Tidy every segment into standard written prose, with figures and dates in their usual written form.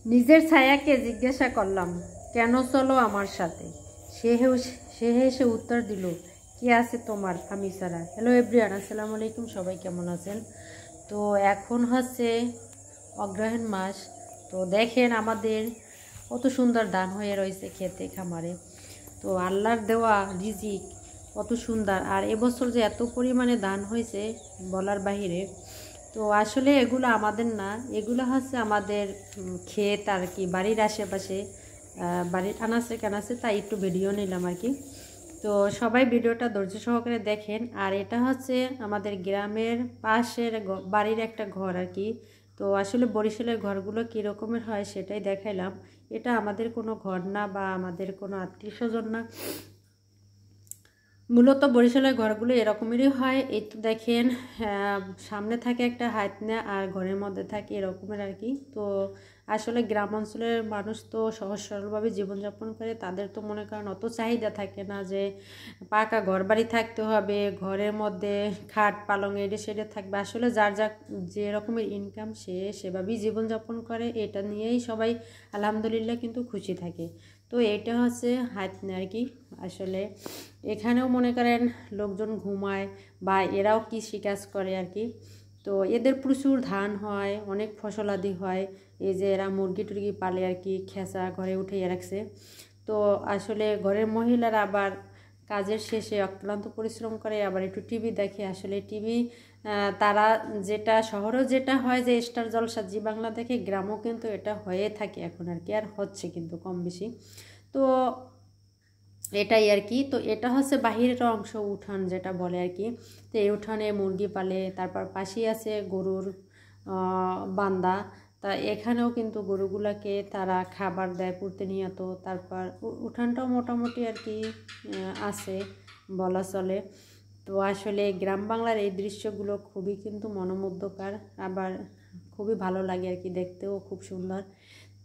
নিজের ছায়াকে জিজ্ঞাসা করলাম, কেন চলো আমার সাথে? সে হেসে উত্তর দিল, কি আছে তোমার আমি ছাড়া। হ্যালো এভরিওয়ান, আসসালামু আলাইকুম। সবাই কেমন আছেন? তো এখন হচ্ছে অগ্রহায়ণ মাস। তো দেখেন আমাদের কত সুন্দর ধান হয়ে রয়েছে খেতে খামারে। তো আল্লাহর দেওয়া রিজিক কত সুন্দর। আর এবছর যে এত পরিমাণে ধান হয়েছে বলার বাহিরে। তো আসলে এগুলো আমাদের না, এগুলো হচ্ছে আমাদের ক্ষেত আর কি, বাড়ির আশেপাশে, বাড়ির আনাচে কানাচে, তাই একটু ভিডিও নিলাম আর কি। তো সবাই ভিডিওটা ধৈর্য সহকারে দেখেন। আর এটা হচ্ছে আমাদের গ্রামের পাশের বাড়ির একটা ঘর আর কি। তো আসলে বরিশালের ঘরগুলো কী রকমের হয় সেটাই দেখাইলাম। এটা আমাদের কোনো ঘর না বা আমাদের কোনো আত্মীয় স্বজন না, মূলত বরিশালের ঘরগুলো এরকমই হয়। এই তো দেখেন, সামনে থাকে একটা হাতনা আর ঘরের মধ্যে থাকে এরকমের আর কি। তো আসলে গ্রাম অঞ্চলের মানুষ তো সহজ সরলভাবে জীবনযাপন করে, তাদের তো মনে করেন অত চাহিদা থাকে না যে পাকা ঘর বাড়ি থাকতে হবে, ঘরের মধ্যে খাট পালং এডে সেডে থাকবে। আসলে যার যে রকমের ইনকাম সে সেভাবেই জীবনযাপন করে, এটা নিয়েই সবাই আলহামদুলিল্লাহ কিন্তু খুশি থাকে। তো এটা হচ্ছে হাতনা আর কি। আসলে এখানেও মনে করেন লোকজন ঘুমায় বা এরাও কৃষিকাজ করে আর কি। তো এদের প্রচুর ধান হয়, অনেক ফসলাদি হয়। এই যে এরা মুরগি টুরগি পালে আর কি, খেসা ঘরে উঠিয়ে রাখছে। তো আসলে ঘরের মহিলারা আবার কাজের শেষে অক্লান্ত পরিশ্রম করে, আবার একটু টিভি দেখে। আসলে টিভি তারা যেটা শহরেও যেটা হয় যে স্টার জলসা জি বাংলা দেখে, গ্রামও কিন্তু এটা হয়ে থাকে এখন আর কি, আর হচ্ছে কিন্তু কম বেশি। তো এটাই আর কি। তো এটা হচ্ছে বাহিরের অংশ, উঠান যেটা বলে আর কি। তো এই উঠানে মুরগি পালে, তারপর পাশেই আছে গরুর বান্দা। তা এখানেও কিন্তু গরুগুলাকে তারা খাবার দেয় প্রতিনিয়ত। তারপর উঠানটাও মোটামুটি আর কি আছে বলা চলে। তো আসলে গ্রাম বাংলার এই দৃশ্যগুলো খুবই কিন্তু মনোমুগ্ধকর, আবার খুবই ভালো লাগে আর কি, দেখতেও খুব সুন্দর।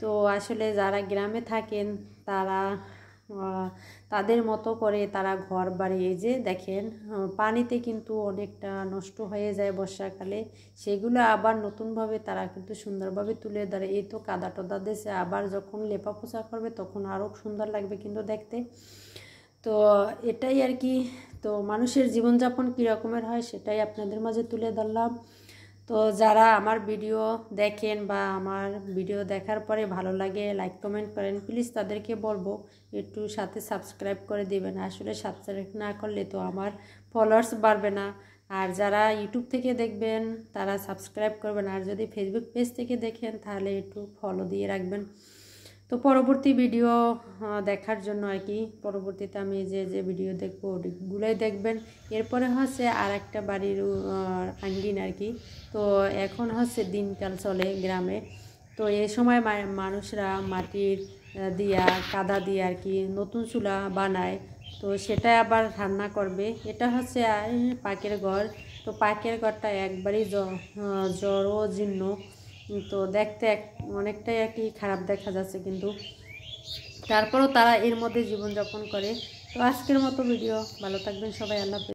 তো আসলে যারা গ্রামে থাকেন তারা তাদের মতো করে তারা ঘর বাড়ি, এই যে দেখেন পানিতে কিন্তু অনেকটা নষ্ট হয়ে যায় বর্ষাকালে, সেগুলো আবার নতুনভাবে তারা কিন্তু সুন্দরভাবে তুলে ধরে। এই তো কাদা টাদা দেশে আবার যখন লেপা পোছা করবে তখন আরও সুন্দর লাগবে কিন্তু দেখতে। তো এটাই আর কি। তো মানুষের জীবনযাপন কী রকমের হয় সেটাই আপনাদের মাঝে তুলে ধরলাম। তো যারা আমার ভিডিও দেখেন বা আমার ভিডিও দেখার পরে ভালো লাগে লাইক কমেন্ট করেন, প্লিজ তাদেরকে বলবো একটু সাথে সাবস্ক্রাইব করে দিবেন। আসলে সাবস্ক্রাইব না করলে তো আমার ফলোয়ার্স বাড়বে না। আর যারা ইউটিউব থেকে দেখবেন তারা সাবস্ক্রাইব করবেন, আর যদি ফেসবুক পেজ থেকে দেখেন তাহলে একটু ফলো দিয়ে রাখবেন। তো পরবর্তী ভিডিও দেখার জন্য আর কি, পরবর্তীতে আমি যে ভিডিও দেখবো ওগুলোই দেখবেন। এরপরে হচ্ছে আর একটা বাড়ির আঙ্গিন আর কি। তো এখন হচ্ছে দিনকাল চলে গ্রামে। তো এই সময় মানুষরা মাটির দিয়া কাদা দিয়ে আর কি নতুন চুলা বানায়। তো সেটা আবার রান্না করবে। এটা হচ্ছে পাকের ঘর। তো পাকের ঘরটা একবারই জরাজীর্ণ, তো দেখতে অনেকটাই আর কি খারাপ দেখা যাচ্ছে, কিন্তু তারপরেও তারা এর মধ্যে জীবনযাপন করে। তো আজকের মতো ভিডিও, ভালো থাকবেন সবাই, আল্লাহ হাফেজ।